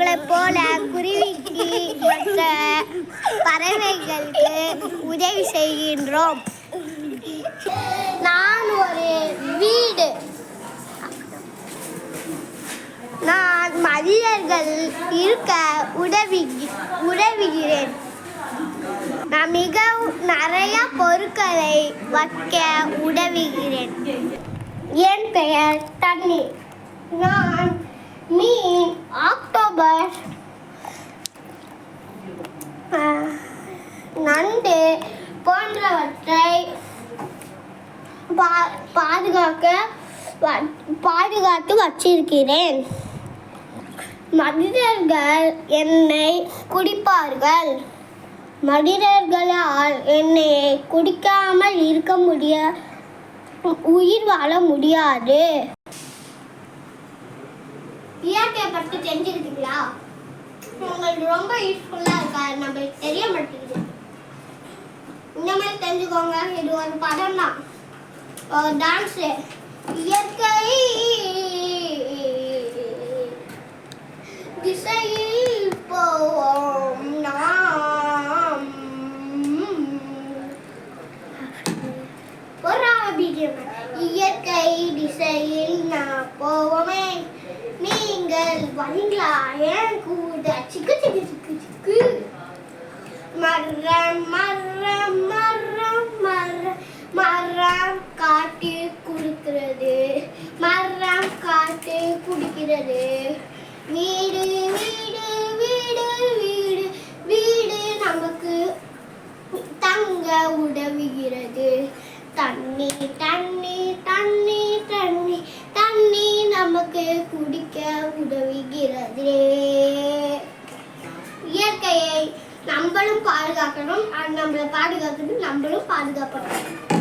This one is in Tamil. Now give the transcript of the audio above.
உங்களைப் போல குருவிக்கு மற்ற பறவைகளுக்கு உதவி செய்கின்றோம். நான் ஒரு வீடு. நான் மனிதர்கள் இருக்க உதவுகிறேன். நான் மிகவும் நிறைய பொருட்களை வைக்க உதவுகிறேன். என் பெயர் தண்ணீர். நான் மீன், ஆக்டோபஸ், நண்டு போன்றவற்றை பாதுகாத்து வச்சிருக்கிறேன். மனிதர்கள் என்னை குடிப்பார்கள். மனிதர்களால் என்னை குடிக்காமல் உயிர் வாழ முடியாது. இயற்கையை பற்றி தெரிஞ்சுக்கிட்டீங்களா? உங்களுக்கு ரொம்ப யூஸ்ஃபுல்லாக இருக்கா? நம்மளுக்கு தெரிய மாட்டேங்குது. இந்த மாதிரி தெரிஞ்சுக்கோங்க. இது ஒரு படம் தான், ஒரு டான்ஸு. இயற்கை திசையில் போவோம் நாம். இயற்கை திசையில் நான் போவோமே, நீங்கள் வரீங்களா என் கூட? சிக்கு சிக்கு சிக்கு சிக்கு. மரம் மரம் மரம் மரம் மரம் காட்டு குடிக்கிறது, மரம் காட்டு குடிக்கிறது. வீடு வீடு வீடு வீடு வீடு நமக்கு தங்க உதவுகிறது. தண்ணி தண்ணி தண்ணி தண்ணி தண்ணி நமக்கு குடிக்க உதவுகிறது. இயற்கையை நம்மளும் பாதுகாக்கணும், நம்மளை பாதுகாக்கணும், நம்மளும் பாதுகாக்கணும்.